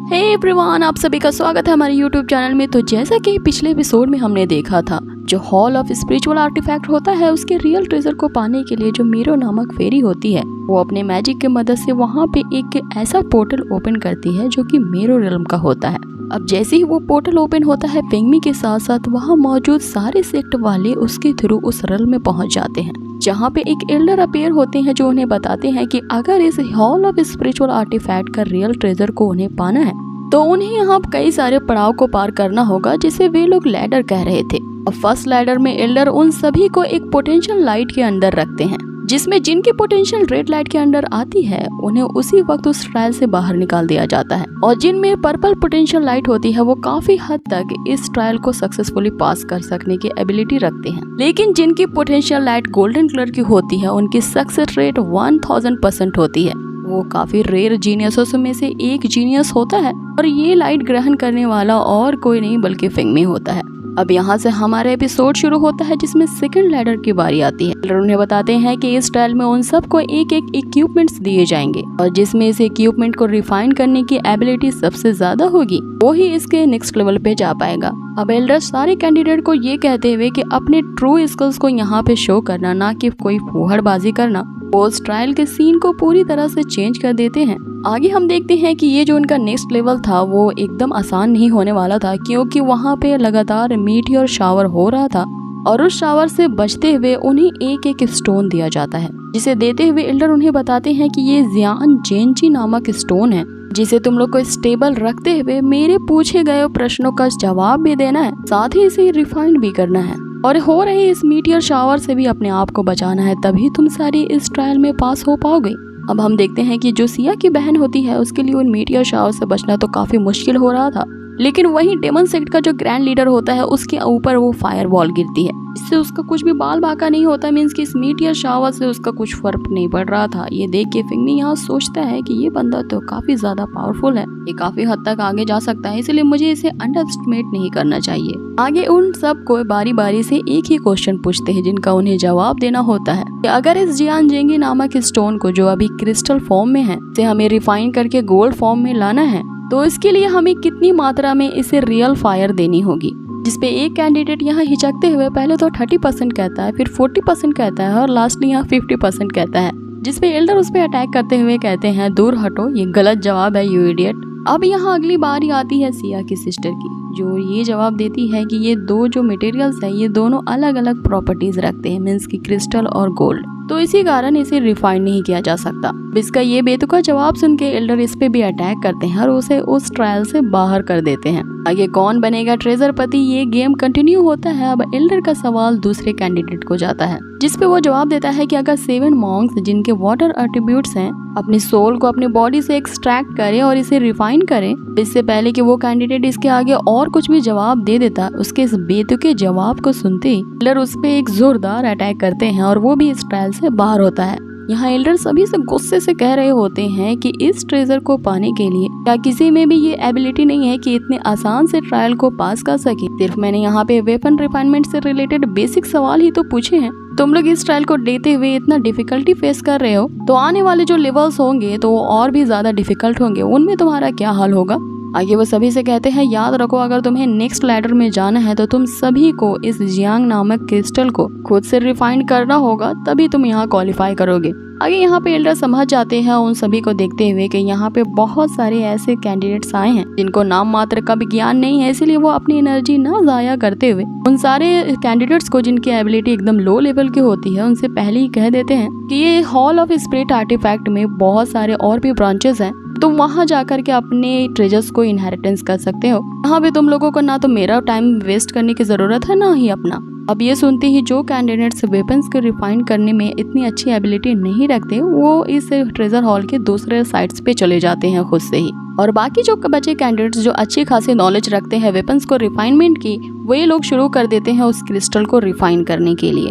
Hey everyone, आप सभी का स्वागत है हमारे यूट्यूब चैनल में। तो जैसा कि पिछले एपिसोड में हमने देखा था, जो हॉल ऑफ स्पिरिचुअल आर्टिफैक्ट होता है उसके रियल ट्रेजर को पाने के लिए जो मीरो नामक फेरी होती है वो अपने मैजिक की मदद से वहाँ पे एक ऐसा पोर्टल ओपन करती है जो कि मीरो रियल्म का होता है। अब जैसे ही वो पोर्टल ओपन होता है, फेंगमी के साथ साथ वहाँ मौजूद सारे सेक्ट वाले उसके थ्रू उस रियल्म में पहुँच जाते हैं, जहाँ पे एक एल्डर अपीयर होते हैं जो उन्हें बताते हैं कि अगर इस हॉल ऑफ स्पिरिचुअल आर्टिफैक्ट का रियल ट्रेजर को उन्हें पाना है तो उन्हें यहाँ कई सारे पड़ाव को पार करना होगा, जिसे वे लोग लैडर कह रहे थे। और फर्स्ट लैडर में एल्डर उन सभी को एक पोटेंशियल लाइट के अंदर रखते हैं, जिसमें जिनकी पोटेंशियल रेड लाइट के अंदर आती है उन्हें उसी वक्त उस ट्रायल से बाहर निकाल दिया जाता है, और जिनमें पर्पल पोटेंशियल लाइट होती है वो काफी हद तक इस ट्रायल को सक्सेसफुली पास कर सकने की एबिलिटी रखते हैं। लेकिन जिनकी पोटेंशियल लाइट गोल्डन कलर की होती है उनकी सक्सेस रेट 1000% होती है। वो काफी रेयर जीनियसों में से एक जीनियस होता है, और ये लाइट ग्रहण करने वाला और कोई नहीं बल्कि फेंगमी होता है। अब यहाँ से हमारा एपिसोड शुरू होता है, जिसमें सेकंड लैडर की बारी आती है। उन्हें बताते हैं कि इस ट्रायल में उन सबको एक एक इक्विपमेंट्स दिए जाएंगे, और जिसमें इस इक्विपमेंट को रिफाइन करने की एबिलिटी सबसे ज्यादा होगी वो ही इसके नेक्स्ट लेवल पे जा पाएगा। अब एल्डर सारे कैंडिडेट को ये कहते हुए कि अपने ट्रू स्किल्स को यहाँ पे शो करना, ना कि कोई फूहड़बाजी करना, पोस्ट ट्रायल के सीन को पूरी तरह से चेंज कर देते हैं। आगे हम देखते हैं कि ये जो उनका नेक्स्ट लेवल था वो एकदम आसान नहीं होने वाला था, क्योंकि वहाँ पे लगातार मीटियोर शावर हो रहा था, और उस शावर से बचते हुए उन्हें एक एक स्टोन दिया जाता है, जिसे देते हुए एल्डर उन्हें बताते हैं कि ये जियान जेनजी नामक स्टोन है, जिसे तुम लोग को स्टेबल रखते हुए मेरे पूछे गए प्रश्नों का जवाब भी देना है, साथ ही इसे रिफाइन भी करना है, और हो रहे इस मीटियर शावर से भी अपने आप को बचाना है, तभी तुम सारी इस ट्रायल में पास हो पाओगे। अब हम देखते हैं कि जो सिया की बहन होती है उसके लिए उन मीटियर शावर से बचना तो काफी मुश्किल हो रहा था, लेकिन वहीं डेमन सेक्ट का जो ग्रैंड लीडर होता है उसके ऊपर वो फायर बॉल गिरती है, इससे उसका कुछ भी बाल बाका नहीं होता। मीन्स कि इस मीटियर शावर से उसका कुछ फर्क नहीं पड़ रहा था। ये देख के फेंगमी यहाँ सोचता है कि ये बंदा तो काफी ज्यादा पावरफुल है, ये काफी हद तक आगे जा सकता है, इसलिए मुझे इसे अंडर एस्टिमेट नहीं करना चाहिए। आगे उन सब को बारी बारी से एक ही क्वेश्चन पूछते हैं, जिनका उन्हें जवाब देना होता है कि अगर इस जियान जेंगी नामक स्टोन को, जो अभी क्रिस्टल फॉर्म में है, से हमें रिफाइन करके गोल्ड फॉर्म में लाना है तो इसके लिए हमें कितनी मात्रा में इसे रियल फायर देनी होगी। जिसपे एक कैंडिडेट यहाँ हिचकते हुए पहले तो 30% कहता है, फिर 40% कहता है, और लास्टली यहाँ 50% कहता है, जिसपे एल्डर उस पे अटैक करते हुए कहते हैं दूर हटो, ये गलत जवाब है यू इडियट। अब यहाँ अगली बारी आती है सिया की सिस्टर की, जो ये जवाब देती है कि ये दो जो मटेरियल्स है ये दोनों अलग अलग प्रॉपर्टीज रखते हैं, मीन्स की क्रिस्टल और गोल्ड, तो इसी कारण इसे रिफाइन नहीं किया जा सकता। इसका ये बेतुका जवाब सुन के एल्डर इस पे भी अटैक करते हैं और उसे उस ट्रायल से बाहर कर देते हैं। आगे कौन बनेगा ट्रेजर पति, ये गेम कंटिन्यू होता है। अब एल्डर का सवाल दूसरे कैंडिडेट को जाता है, जिसपे वो जवाब देता है कि अगर 7 मॉन्क्स जिनके वाटर एट्रीब्यूट्स हैं अपनी सोल को अपनी बॉडी से एक्सट्रैक्ट करें और इसे रिफाइन करें, इससे पहले कि वो कैंडिडेट इसके आगे और कुछ भी जवाब दे देता, उसके इस बेतुके जवाब को सुनते ही एल्डर उस पे एक जोरदार अटैक करते हैं और वो भी इस ट्रायल से बाहर होता है। यहाँ एल्डर सभी से गुस्से से कह रहे होते हैं कि इस ट्रेजर को पाने के लिए क्या किसी में भी ये एबिलिटी नहीं है कि इतने आसान से ट्रायल को पास कर सके। सिर्फ मैंने यहाँ पे वेपन रिफाइनमेंट से रिलेटेड बेसिक सवाल ही तो पूछे हैं, तुम लोग इस ट्रायल को देते हुए इतना डिफिकल्टी फेस कर रहे हो, तो आने वाले जो लेवल्स होंगे तो वो और भी ज्यादा डिफिकल्ट होंगे, उनमें तुम्हारा क्या हाल होगा। आगे वो सभी से कहते हैं याद रखो, अगर तुम्हें नेक्स्ट लैडर में जाना है तो तुम सभी को इस जियांग नामक क्रिस्टल को खुद से रिफाइन करना होगा, तभी तुम यहाँ क्वालिफाई करोगे। आगे यहाँ पे एल्डर समझ जाते हैं उन सभी को देखते हुए कि यहाँ पे बहुत सारे ऐसे कैंडिडेट्स आए हैं जिनको नाम मात्र का भी ज्ञान नहीं है, इसलिए वो अपनी एनर्जी ना जाया करते हुए उन सारे कैंडिडेट्स को जिनकी एबिलिटी एकदम लो लेवल की होती है उनसे पहले ही कह देते हैं कि ये हॉल ऑफ स्पिरिट आर्टिफैक्ट में बहुत सारे और भी ब्रांचेस हैं, तुम वहाँ जाकर के अपने ट्रेजर्स को इनहेरिटेंस कर सकते हो। यहाँ पे तुम लोगों को ना तो मेरा टाइम वेस्ट करने की जरूरत है, ना ही अपना। अब ये सुनते ही जो कैंडिडेट्स वेपन्स को रिफाइन करने में इतनी अच्छी एबिलिटी नहीं रखते वो इस ट्रेजर हॉल के दूसरे साइट्स पे चले जाते हैं खुद से ही, और बाकी जो बचे कैंडिडेट्स जो अच्छी खासी नॉलेज रखते हैं वेपन्स को रिफाइनमेंट की, वे लोग शुरू कर देते हैं उस क्रिस्टल को रिफाइन करने के लिए।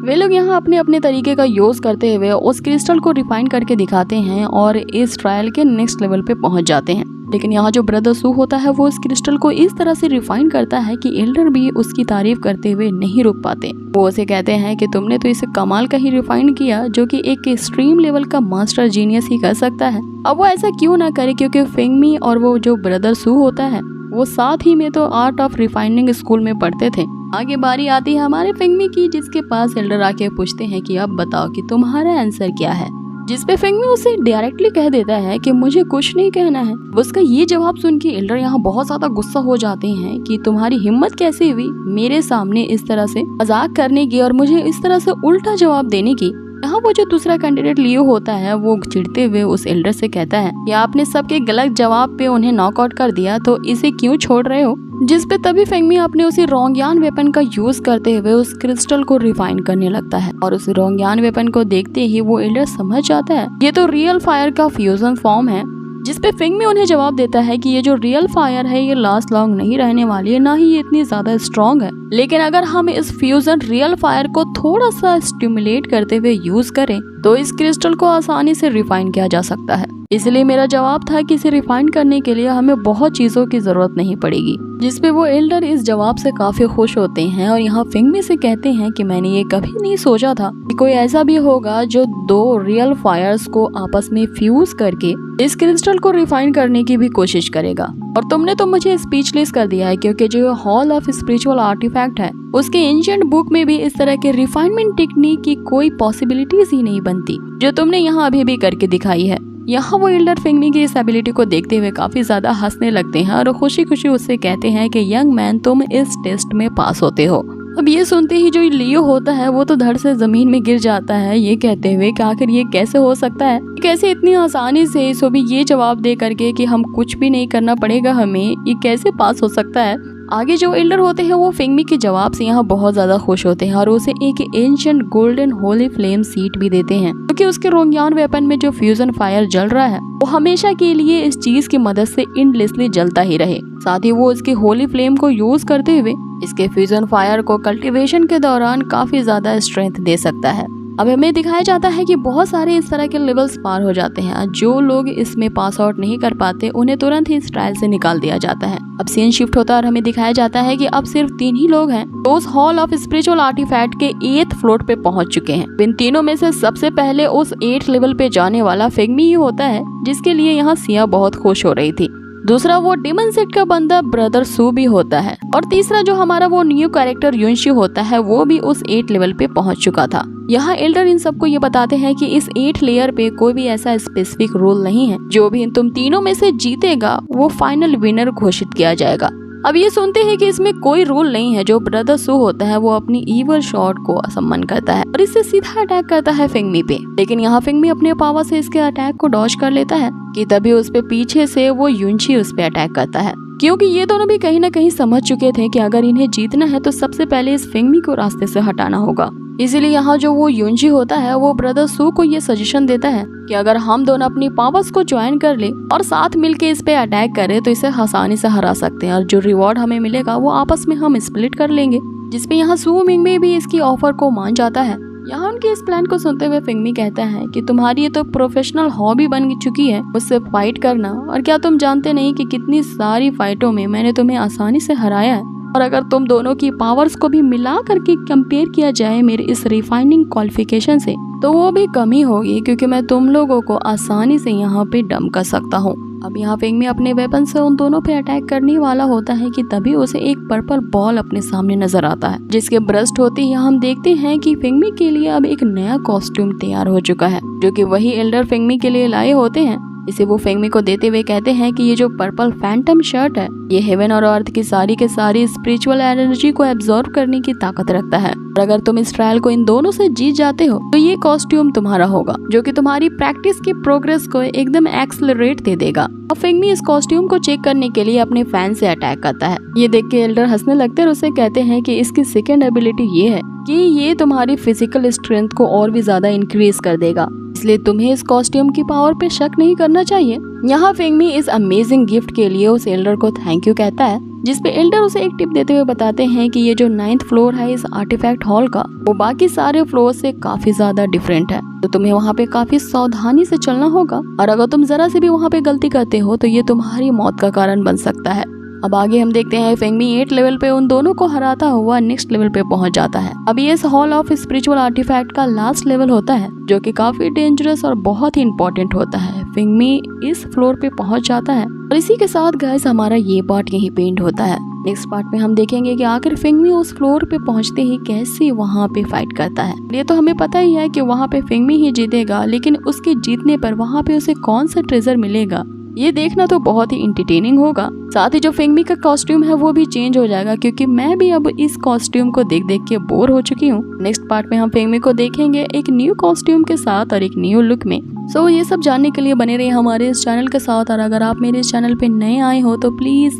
वे लोग यहाँ अपने अपने तरीके का यूज करते हुए उस क्रिस्टल को रिफाइन करके दिखाते हैं और इस ट्रायल के नेक्स्ट लेवल पे पहुंच जाते हैं। लेकिन यहाँ जो ब्रदर सू होता है वो उस क्रिस्टल को इस तरह से रिफाइन करता है कि एल्डर भी उसकी तारीफ करते हुए नहीं रुक पाते। वो उसे कहते हैं कि तुमने तो इसे कमाल का ही रिफाइन किया, जो कि एक एक्सट्रीम लेवल का मास्टर जीनियस ही कर सकता है। अब वो ऐसा क्यों ना करे, क्योंकि फेंगमी और वो जो ब्रदर सू होता है वो साथ ही में तो आर्ट ऑफ रिफाइनिंग स्कूल में पढ़ते थे। आगे बारी आती है हमारे फेंगमी की, जिसके पास एल्डर आके पूछते हैं कि अब बताओ कि तुम्हारा आंसर क्या है, जिस पे फेंगमी उसे डायरेक्टली कह देता है कि मुझे कुछ नहीं कहना है। उसका ये जवाब सुन के एल्डर यहाँ बहुत ज्यादा गुस्सा हो जाते हैं कि तुम्हारी हिम्मत कैसे हुई मेरे सामने इस तरह से मजाक करने की और मुझे इस तरह से उल्टा जवाब देने की। यहाँ वो जो दूसरा कैंडिडेट लियो होता है वो चिढ़ते हुए उस एल्डर से कहता है कि आपने सबके गलत जवाब पे उन्हें नॉकआउट कर दिया, तो इसे क्यों छोड़ रहे हो। जिस पे तभी फेंगमी अपने उसी रोंगयान वेपन का यूज करते हुए उस क्रिस्टल को रिफाइन करने लगता है और उस रोंगयान वेपन को देखते ही वो एल्डर समझ जाता है ये तो रियल फायर का फ्यूजन फॉर्म है। जिस पे फेंगमी उन्हें जवाब देता है कि ये जो रियल फायर है ये लास्ट लॉन्ग नहीं रहने वाली है, ना ही ये इतनी ज्यादा स्ट्रॉन्ग है, लेकिन अगर हम इस फ्यूजन रियल फायर को थोड़ा सा स्टिमुलेट करते हुए यूज करें तो इस क्रिस्टल को आसानी से रिफाइन किया जा सकता है। इसलिए मेरा जवाब था कि इसे रिफाइन करने के लिए हमें बहुत चीजों की जरूरत नहीं पड़ेगी। जिसपे वो एल्डर इस जवाब से काफी खुश होते हैं और यहाँ फेंगमी से कहते हैं कि मैंने ये कभी नहीं सोचा था कि कोई ऐसा भी होगा जो दो रियल फायर्स को आपस में फ्यूज करके इस क्रिस्टल को रिफाइन करने की भी कोशिश करेगा। और तुमने तो मुझे स्पीचलेस कर दिया है, क्योंकि जो हॉल ऑफ स्पिरिचुअल आर्टिफैक्ट है उसके एंशिएंट बुक में भी इस तरह के रिफाइनमेंट टेक्निक की कोई पॉसिबिलिटीज ही नहीं बनती जो तुमने यहाँ अभी भी करके दिखाई है। यहाँ वो एल्डर फेंगमी की इस एबिलिटी को देखते हुए काफी ज्यादा हंसने लगते हैं और खुशी खुशी उससे कहते हैं कि यंग मैन तुम इस टेस्ट में पास होते हो। अब ये सुनते ही जो लियो होता है वो तो धड़ से जमीन में गिर जाता है, ये कहते हुए कि आखिर ये कैसे हो सकता है, कैसे इतनी आसानी से सो भी ये जवाब दे करके कि हम कुछ भी नहीं करना पड़ेगा हमें, ये कैसे पास हो सकता है। आगे जो एल्डर होते हैं वो फेंगमी के जवाब से यहाँ बहुत ज्यादा खुश होते हैं और उसे एक ancient golden Holi flame seat भी देते हैं, क्योंकि उसके रोंगयान वेपन में जो फ्यूजन फायर जल रहा है वो हमेशा के लिए इस चीज की मदद से एंडलेसली जलता ही रहे। साथ ही वो इसकी होली फ्लेम को यूज करते हुए इसके फ्यूजन फायर को कल्टीवेशन के दौरान काफी ज्यादा स्ट्रेंथ दे सकता है। अब हमें दिखाया जाता है कि बहुत सारे इस तरह के लेवल्स पार हो जाते हैं। जो लोग इसमें पास आउट नहीं कर पाते उन्हें तुरंत ही इस ट्रायल से निकाल दिया जाता है। अब सीन शिफ्ट होता है और हमें दिखाया जाता है कि अब सिर्फ 3 ही लोग हैं तो उस हॉल ऑफ स्पिरिचुअल आर्टिफैक्ट के 8th फ्लोर पे पहुंच चुके हैं। इन तीनों में से सबसे पहले उस 8th लेवल पे जाने वाला फेंगमी ही होता है, जिसके लिए यहाँ सिया बहुत खुश हो रही थी। दूसरा वो डेमन सेट का बंदा ब्रदर सू भी होता है और तीसरा जो हमारा वो न्यू कैरेक्टर युनशी होता है वो भी उस 8 लेवल पे पहुंच चुका था। यहाँ एल्डर इन सबको ये बताते हैं कि इस 8 लेयर पे कोई भी ऐसा स्पेसिफिक रूल नहीं है, जो भी तुम तीनों में से जीतेगा वो फाइनल विनर घोषित किया जाएगा। अब ये सुनते हैं कि इसमें कोई रूल नहीं है। जो ब्रदर सू होता है वो अपनी ईवल शॉट को असम्मान करता है और इससे सीधा अटैक करता है फेंगमी पे, लेकिन यहाँ फेंगमी अपने पावर से इसके अटैक को डॉज कर लेता है कि तभी उस पे पीछे से वो युनशी उस पे अटैक करता है, क्योंकि ये दोनों भी कहीं ना कहीं समझ चुके थे कि अगर इन्हें जीतना है तो सबसे पहले इस फेंगमी को रास्ते से हटाना होगा। इसीलिए यहाँ जो वो युनशी होता है वो ब्रदर सू को ये सजेशन देता है कि अगर हम दोनों अपनी पावर्स को ज्वाइन कर ले और साथ मिलके इस पे अटैक करें तो इसे आसानी से हरा सकते हैं और जो रिवॉर्ड हमें मिलेगा वो आपस में हम स्प्लिट कर लेंगे। जिसपे यहाँ सू मिंगमे भी इसकी ऑफर को मान जाता है। यहाँ उनके इस प्लान को सुनते हुए फेंगमी कहता है कि तुम्हारी ये तो प्रोफेशनल हॉबी बन चुकी है मुझसे फाइट करना, और क्या तुम जानते नहीं कि कितनी सारी फाइटों में मैंने तुम्हें आसानी से हराया है। और अगर तुम दोनों की पावर्स को भी मिला करके कंपेयर किया जाए मेरे इस रिफाइनिंग क्वालिफिकेशन से तो वो भी कमी होगी, क्योंकि मैं तुम लोगों को आसानी से यहाँ पे डम कर सकता हूँ। अब यहाँ फेंगमी अपने वेपन से उन दोनों पे अटैक करने वाला होता है कि तभी उसे एक पर्पल बॉल अपने सामने नजर आता है, जिसके ब्रस्ट होते ही हम देखते हैं कि फेंगमी के लिए अब एक नया कॉस्ट्यूम तैयार हो चुका है, जो कि वही एल्डर फेंगमी के लिए लाए होते हैं। इसे वो फेंगमी को देते हुए कहते हैं कि ये जो पर्पल फैंटम शर्ट है ये हेवन और अर्थ की सारी के सारी स्पिरिचुअल एनर्जी को एब्जॉर्ब करने की ताकत रखता है, और अगर तुम इस ट्रायल को इन दोनों से जीत जाते हो तो ये कॉस्ट्यूम तुम्हारा होगा, जो कि तुम्हारी प्रैक्टिस की प्रोग्रेस को एकदम एक्सेलरेट दे देगा। और फेंगमी इस कॉस्ट्यूम को चेक करने के लिए अपने फैन से अटैक करता है। ये देख के एल्डर हंसने लगते हैं और उसे कहते हैं कि इसकी सेकेंड एबिलिटी ये है कि ये तुम्हारी फिजिकल स्ट्रेंथ को और भी ज्यादा इंक्रीज कर देगा। इसलिए तुम्हें इस कॉस्ट्यूम की पावर पे शक नहीं करना चाहिए। यहाँ फेंगमी इस अमेजिंग गिफ्ट के लिए उस एल्डर को थैंक यू कहता है, जिसपे एल्डर उसे एक टिप देते हुए बताते हैं कि ये जो 9th फ्लोर है इस आर्टिफैक्ट हॉल का, वो बाकी सारे फ्लोर से काफी ज्यादा डिफरेंट है, तो तुम्हें वहाँ पे काफी सावधानी से चलना होगा, और अगर तुम जरा से भी वहाँ पे गलती करते हो तो ये तुम्हारी मौत का कारण बन सकता है। अब आगे हम देखते हैं फेंगमी 8 लेवल पे उन दोनों को हराता हुआ नेक्स्ट लेवल पे पहुंच जाता है। अब ये इस हॉल ऑफ स्पिरिचुअल आर्टिफैक्ट का लास्ट लेवल होता है, जो कि काफी डेंजरस और बहुत ही इंपॉर्टेंट होता है। फेंगमी इस फ्लोर पे पहुंच जाता है और इसी के साथ गाइस हमारा ये पार्ट यहीं पे एंड होता है। नेक्स्ट पार्ट में हम देखेंगे कि आखिर फेंगमी उस फ्लोर पे पहुंचते ही कैसे वहाँ पे फाइट करता है। ये तो हमें पता ही है कि वहाँ पे फेंगमी ही जीतेगा, लेकिन उसके जीतने पर वहाँ पे उसे कौन सा ट्रेजर मिलेगा ये देखना तो बहुत ही इंटरटेनिंग होगा। साथ ही जो फेंगमी का कॉस्ट्यूम है वो भी चेंज हो जाएगा, क्योंकि मैं भी अब इस कॉस्ट्यूम को देख देख के बोर हो चुकी हूँ। नेक्स्ट पार्ट में हम फेंगमी को देखेंगे एक न्यू कॉस्ट्यूम के साथ और एक न्यू लुक में। सो ये सब जानने के लिए बने रहिए हमारे इस चैनल के साथ, और अगर आप मेरे इस चैनल पे नए आए हो तो प्लीज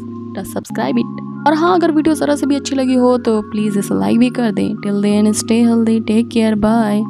सब्सक्राइब इट। और हाँ, अगर वीडियो जरा से भी अच्छी लगी हो तो प्लीज इसे लाइक भी कर दें। Till then stay healthy, take care, bye.